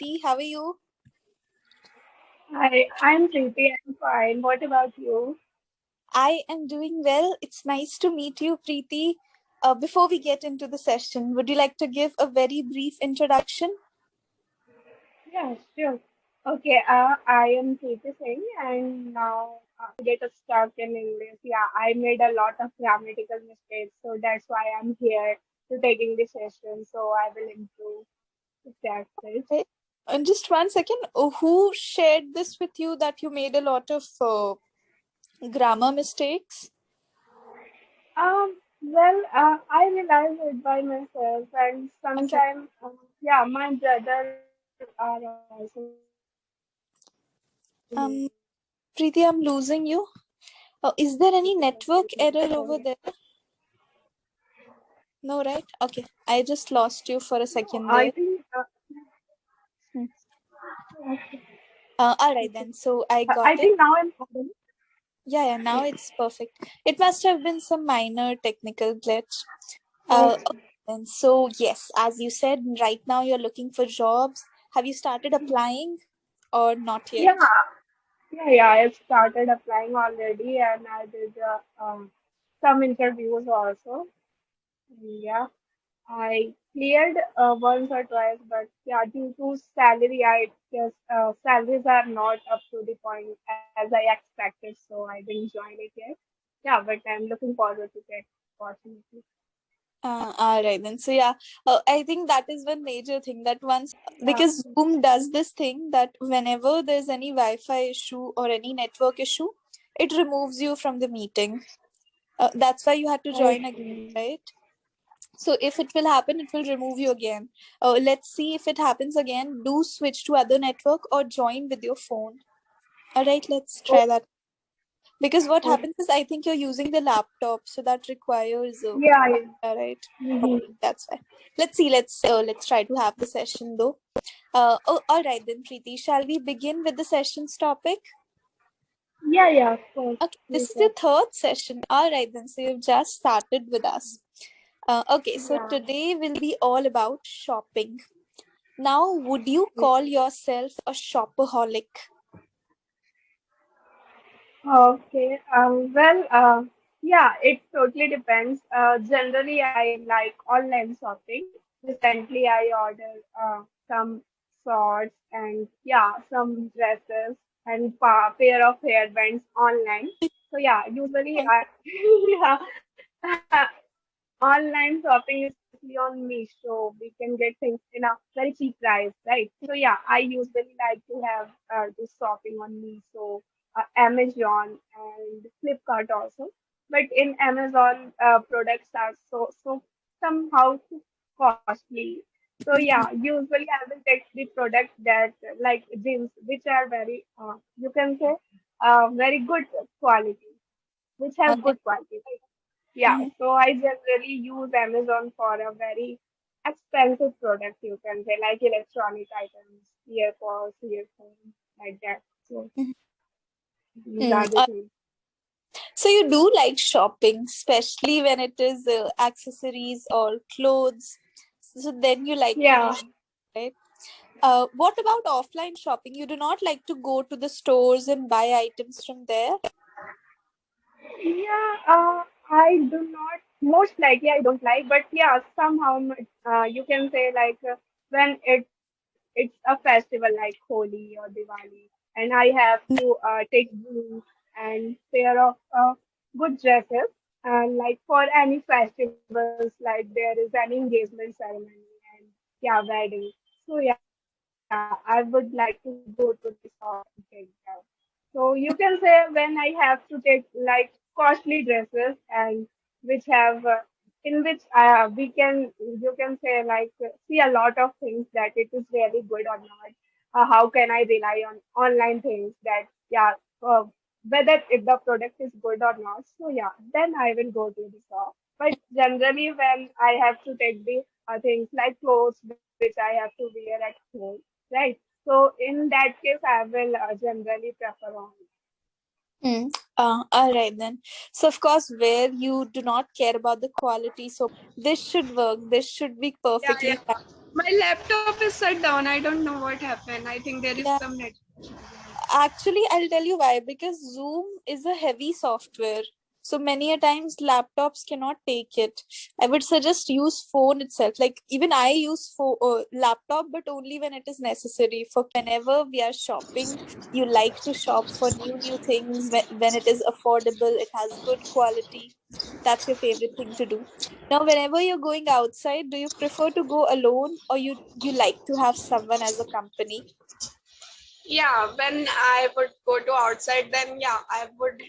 Preeti. How are you? Hi, I'm Preeti. I'm fine. What about you? I am doing well. It's nice to meet you, Preeti. Before we get into the session, would you like to give a very brief introduction? Yeah, sure. Okay, I am Preeti Singh, and now get us stuck in English. Yeah, I made a lot of grammatical mistakes, so that's why I'm here to taking this session. So I will improve. That's it. Okay. And just one second. Who shared this with you that you made a lot of grammar mistakes? I realize it by myself, and Okay. sometimes, yeah, my brother are also Um, Preeti, I'm losing you. Is there any network error over there? No, right? Okay. I just lost you for a no, second I there. think Hmm. okay, All right okay. then. So I got I it. think now I'm audible. Yeah, now it's perfect. It must have been some minor technical glitch. Okay. Okay, then. So yes, as you said, right now you're looking for jobs. Have you started applying or not yet? Yeah, yeah. I started applying already, and I did some interviews also. Yeah, I cleared once or twice, but yeah, due to salary, I guess salaries are not up to the point as I expected, so I didn't join it yet. Yeah, but I'm looking forward to get opportunity. All right then. So yeah, I think that is one major thing that once, Yeah. because Zoom does this thing that whenever there's any Wi-Fi issue or any network issue, it removes you from the meeting. That's why you had to join again, Okay. right? So if it will happen, it will remove you again. Let's see if it happens again. Do switch to other network or join with your phone. All right, let's try that. Because what Okay. happens is, I think you're using the laptop, so that requires. Yeah. Yeah. All right, Mhm. that's why. Let's see. Let's try to have the session though. All right then, Preeti. Shall we begin with the session's topic? Yeah. Yeah. Of course. Okay, You this is the can. third session. All right then. So you've just started with us. Okay, so Yeah. today will be all about shopping. Now, would you call yourself a shopaholic? Okay. Yeah, it totally depends. Generally, I like online shopping. Recently, I ordered some shorts and yeah, some dresses and pair of hairbands online. So yeah, usually I yeah, online shopping, especially on Mishra, we can get things in a very cheap price, right? So yeah, I usually like to have this shopping on Mishra, Amazon, and Flipkart also. But in Amazon, products are so somehow too costly. So yeah, usually I will take the product that like jeans, which are very you can say very good quality, which have Alright. good quality, right? Yeah, Mhm. so I generally use Amazon for a very expensive product, you can say, like electronic items, earpods, earphones, like that. So Mhm. these are the Uh, things. so you do like shopping, especially when it is accessories or clothes. So then you like to do, Yeah, right? What about offline shopping? You do not like to go to the stores and buy items from there? yeah, I do not, most likely I don't like, but yeah, somehow you can say like when it's a festival like Holi or Diwali, and I have to take blue and pair of good dresses, and like for any festivals, like there is any engagement ceremony and yeah, wedding. So yeah, I would like to go to the shop and take that. So you can say when I have to take like costly dresses and which have in which we can you can say like see a lot of things that it is really good or not. How can I rely on online things that yeah whether if the product is good or not. So yeah, then I will go to the shop. But generally, when I have to take the things like clothes which I have to wear at home, right? So in that case, I will generally prefer on. Hmm. All right then. So of course, where you do not care about the quality, so this should work. This should be Yeah, perfectly yeah. fine. My laptop is shut down. I don't know what happened. I think there is Yeah. some net. Actually, I'll tell you why. Because Zoom is a heavy software. So many a times laptops cannot take it. I would suggest use phone itself. Like even I use laptop, but only when it is necessary. For whenever we are shopping, you like to shop for new things when it is affordable, it has good quality. That's your favorite thing to do. Now, whenever you're going outside, do you prefer to go alone or you like to have someone as a company? Yeah, when I would go to outside, then yeah, I would.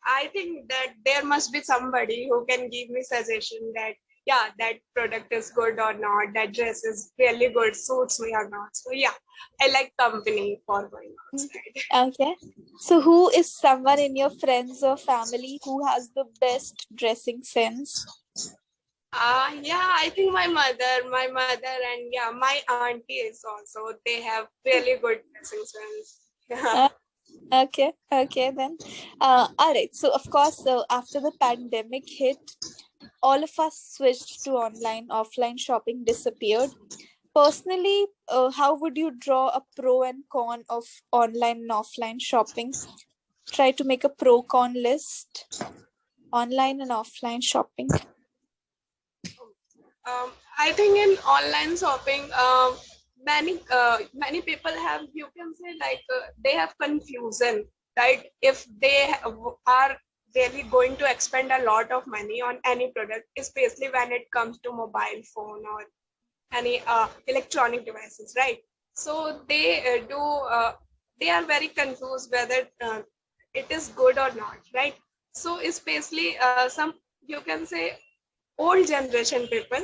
I think that there must be somebody who can give me suggestion that yeah, that product is good or not, that dress is really good, suits me or not. So yeah, I like company for going outside. Okay. So, who is someone in your friends or family who has the best dressing sense? Yeah, I think my mother, and yeah, my auntie is also. They have really good dressing sense. Yeah. Uh, okay, then. All right. So, of course, after the pandemic hit, all of us switched to online, offline shopping disappeared. Personally, how would you draw a pro and con of online and offline shopping? Try to make a pro con list, online and offline shopping. I think in online shopping, many people have, you can say, like they have confusion, right? If they are really going to expend a lot of money on any product, especially when it comes to mobile phone or any electronic devices, right? So they are very confused whether it is good or not, right? So especially some, you can say, old generation people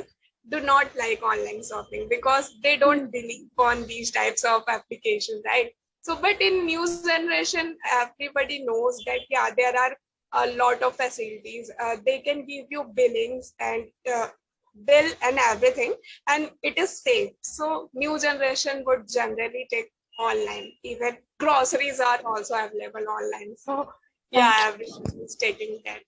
do not like online shopping because they Hmm. don't believe on these types of applications, right? So but in new generation, everybody knows that yeah, there are a lot of facilities. They can give you billings and bill and everything, and it is safe. So new generation would generally take online. Even groceries are also available online, so yeah, Okay. everyone is taking that.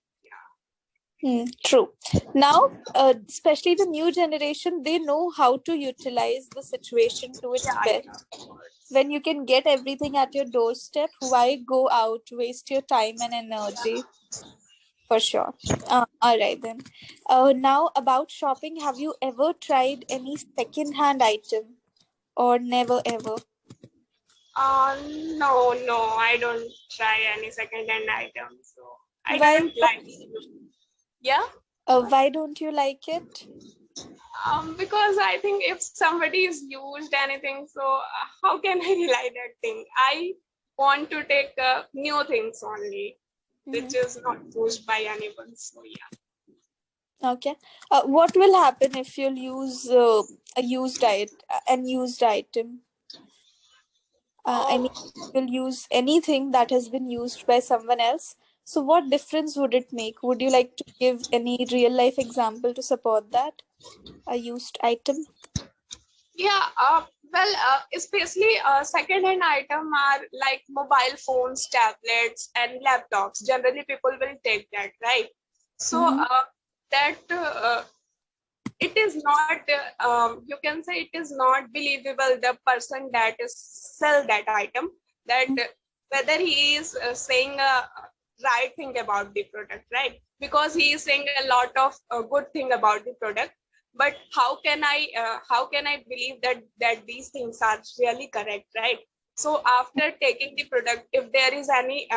True. Now, especially the new generation, they know how to utilize the situation to its Yeah, best. yeah, of course. When you can get everything at your doorstep, why go out, waste your time and energy? For sure. All right, then. Now, about shopping, have you ever tried any second-hand item or never ever? No, I don't try any second-hand items, so I Why? don't like it. Yeah, Why don't you like it? because I think if somebody is used anything, so how can I rely that thing? I want to take new things only, which Mm-hmm. is not used by anyone. So yeah. Okay. What will happen if you'll use an used item? I mean, Oh, you'll use anything that has been used by someone else. So, what difference would it make? Would you like to give any real life example to support that? A used item? yeah, especially second-hand item are like mobile phones, tablets, and laptops. Generally, people will take that, right? So Mm-hmm. that it is not. You can say it is not believable. The person that is sell that item, that whether he is saying a right thing about the product, right? Because he is saying a lot of good thing about the product, but how can I believe that these things are really correct, right? So after taking the product, if there is any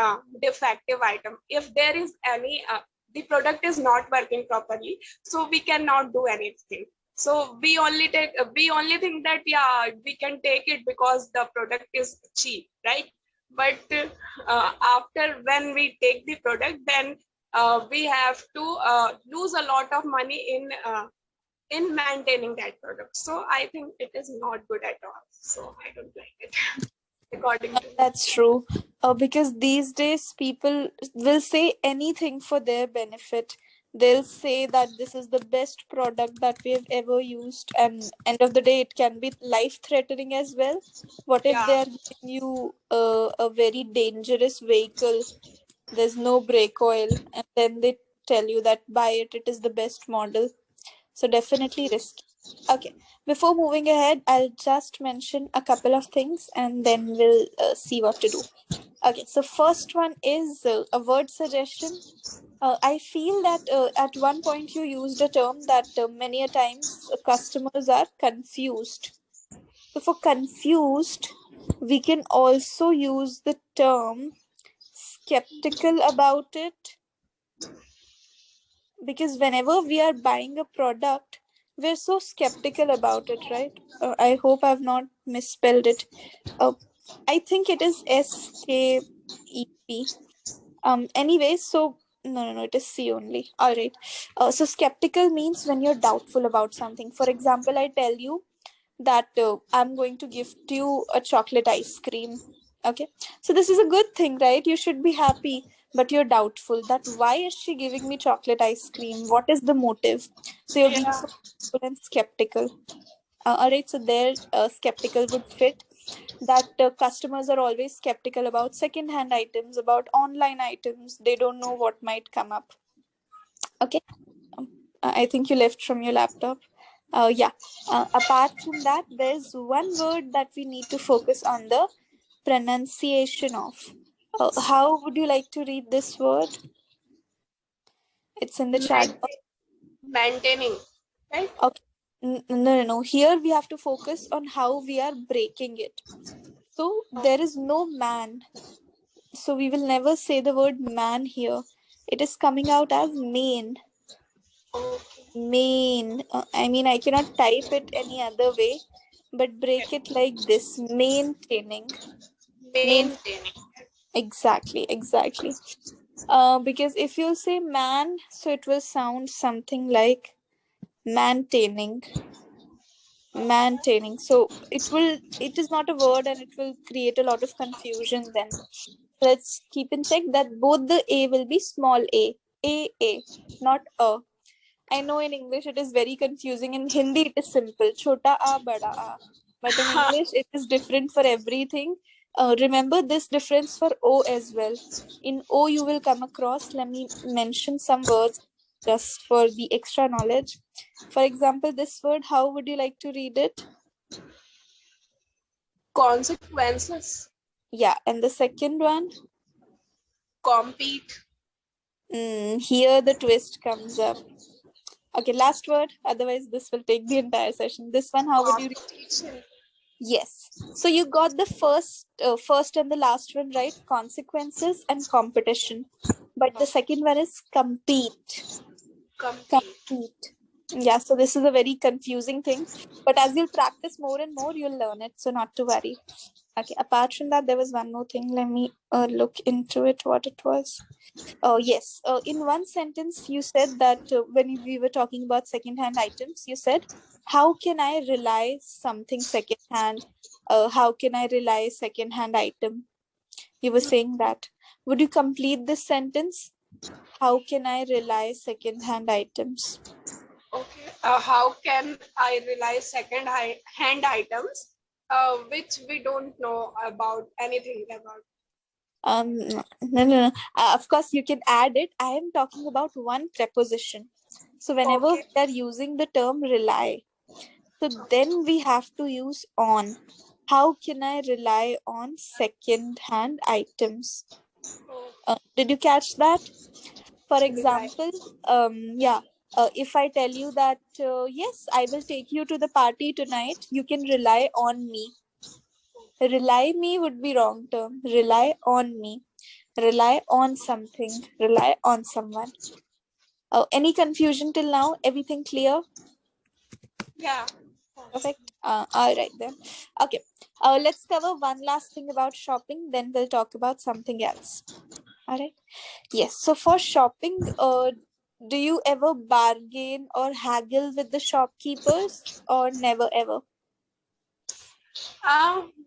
defective item, if there is any the product is not working properly, so we cannot do anything. So we only think that yeah, we can take it because the product is cheap, right? But after when we take the product, then we have to lose a lot of money in maintaining that product. So I think it is not good at all. So I don't like it, according to me. That's true. Because these days people will say anything for their benefit. They'll say that this is the best product that we have ever used, and end of the day, it can be life threatening as well. What if they Yeah, are giving you a very dangerous vehicle? There's no brake oil, and then they tell you that buy it, it is the best model. So definitely risky. Okay, before moving ahead, I'll just mention a couple of things and then we'll see what to do. Okay, so first one is a word suggestion. I feel that at one point you used a term that many a times customers are confused. So for confused, we can also use the term skeptical about it, because whenever we are buying a product, we're so skeptical about it, right? I hope I've not misspelled it. Uh, I think it is SKEP. Anyway, so no, it is C only. All right. So skeptical means when you're doubtful about something. For example, I tell you that I'm going to gift you a chocolate ice cream. Okay. So this is a good thing, right? You should be happy, but you're doubtful that why is she giving me chocolate ice cream? What is the motive? So you're being Yeah. so doubtful and skeptical. All right. So there, skeptical would fit. That customers are always skeptical about second-hand items, about online items. They don't know what might come up. Okay. I think you left from your laptop. Yeah. Apart from that, there's one word that we need to focus on the pronunciation of. How would you like to read this word? It's in the chat box. Maintaining, right? Okay. No. Here we have to focus on how we are breaking it. So there is no man. So we will never say the word man here. It is coming out as main. Okay. Main. I mean, I cannot type it any other way, but break it like this: maintaining. Main. Maintaining. Exactly. Because if you say man, so it will sound something like maintaining. Maintaining. So it is not a word and it will create a lot of confusion then. Let's keep in check that both the A will be small a, not a. I know in English it is very confusing. In Hindi it is simple, chota a, bada a. But in English it is different for everything. Remember this difference for O as well. In O you will come across, let me mention some words just for the extra knowledge. For example, this word, how would you like to read it? Consequences. Yeah, and the second one? Compete. Here the twist comes up. Okay, last word. Otherwise, this will take the entire session. This one, how would you read? Competition. Yes. So you got the first and the last one right. Consequences and competition. But the second one is compete. Compete. Compete. Yeah. So this is a very confusing thing. But as you'll practice more and more, you'll learn it. So not to worry. Okay. Apart from that, there was one more thing. Let me look into it. What it was. Oh, yes. In one sentence, you said that when we were talking about second-hand items, you said, how can I rely something second-hand? How can I rely second-hand item? You were saying that. Would you complete this sentence? How can I rely second-hand items? Okay. How can I rely hand items, which we don't know about anything about? No. Of course, you can add it. I am talking about one preposition. So whenever Okay. we are using the term rely, so then we have to use on. How can I rely on second-hand items? Oh, Did you catch that? For rely. example, yeah, if I tell you that, yes, I will take you to the party tonight, you can rely on me. Rely me would be wrong term. Rely on me. Rely on something. Rely on someone. Any confusion till now? Everything clear? Yeah. Perfect. All right then. Okay. Let's cover one last thing about shopping. Then we'll talk about something else. All right. Yes. So for shopping, do you ever bargain or haggle with the shopkeepers, or never ever? Well,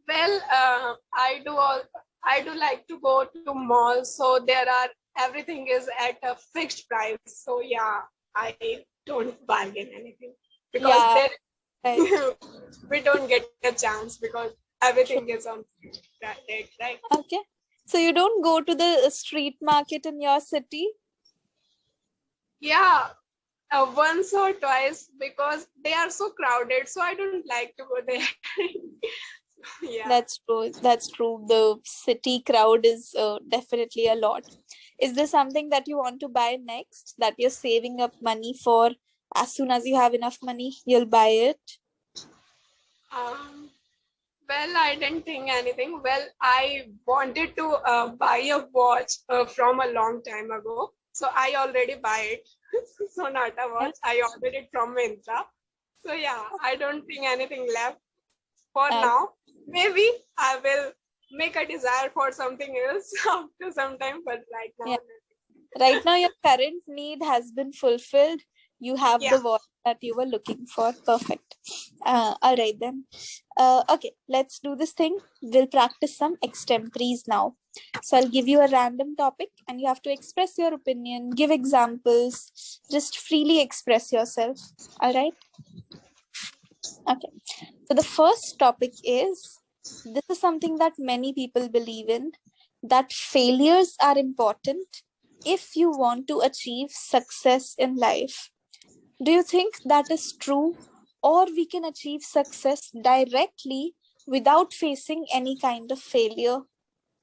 I do all. I do like to go to malls, so there are everything is at a fixed price. So yeah, I don't bargain anything because Yeah. there Right. we don't get a chance because everything is on that rate, right? Okay. So you don't go to the street market in your city? Yeah, once or twice because they are so crowded, so I don't like to go there. Yeah. That's true. That's true. The city crowd is definitely a lot. Is there something that you want to buy next that you're saving up money for? As soon as you have enough money, you'll buy it. Um, well, I didn't think anything. Well, I wanted to buy a watch from a long time ago. So I already buy it. So not a Yeah. watch. I ordered it from Myntra. So yeah, I don't think anything left for Uh, now. Maybe I will make a desire for something else after some time, but right now, yeah. Right now, your current need has been fulfilled. You have yeah. the watch that you were looking for. Perfect. All right then. Okay, let's do this thing. We'll practice some extemporaries now. So I'll give you a random topic and you have to express your opinion, give examples, just freely express yourself. All right. Okay. So the first topic is, this is something that many people believe in, that failures are important if you want to achieve success in life. Do you think that is true, or we can achieve success directly without facing any kind of failure?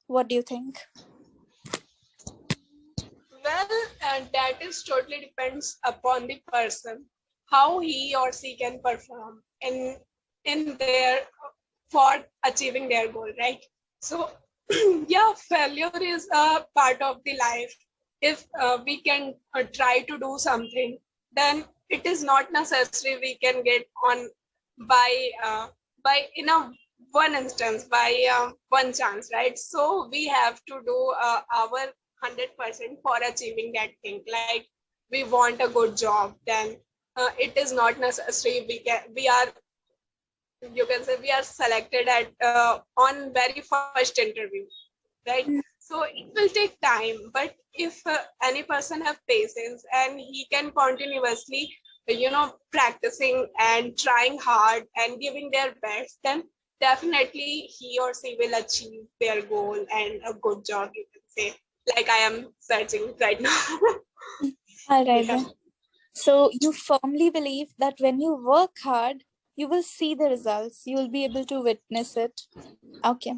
What do you think? Well, that is totally depends upon the person, how he or she can perform in their for achieving their goal, right? So, yeah, failure is a part of the life. If we can try to do something, then it is not necessary we can get on by in a one instance by one chance, right? So we have to do our 100% for achieving that thing. Like we want a good job, then it is not necessary we are, you can say, we are selected at on very first interview, right? So it will take time, but if any person have patience and he can continuously practicing and trying hard and giving their best, then definitely he or she will achieve their goal and a good job, you can say, like I am searching right now. All right Yeah. then. So you firmly believe that when you work hard, you will see the results. You will be able to witness it. Okay.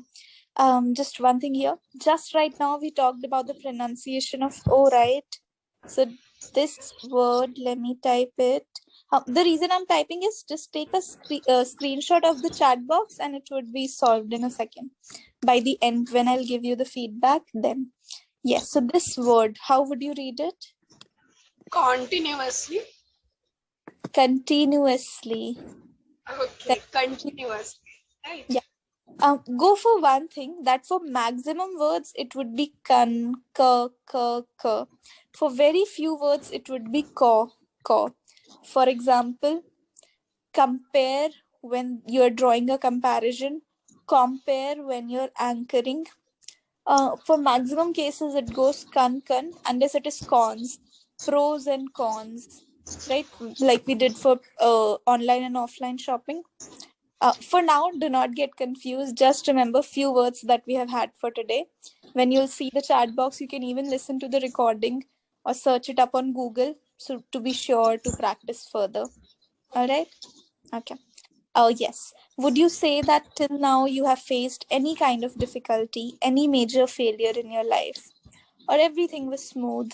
Just one thing here. Just right now, we talked about the pronunciation of O, right? So this word, let me type it. The reason I'm typing is just take a screenshot of the chat box and it would be solved in a second. By the end, when I'll give you the feedback, then. Yes, so this word, how would you read it? Continuously. Continuously. Okay, continuously, right? Yeah. Go for one thing that for maximum words it would be kan, ka, ka, ka. For very few words it would be ko, ko. For example, compare when you're drawing a comparison, compare when you're anchoring. For maximum cases it goes kan, unless it is cons, pros and cons, right? Like we did for online and offline shopping. For now, do not get confused. Just remember few words that we have had for today. When you'll see the chat box, you can even listen to the recording or search it up on Google, so to be sure to practice further. All right? Okay. Oh, yes. Would you say that till now you have faced any kind of difficulty, any major failure in your life, or everything was smooth?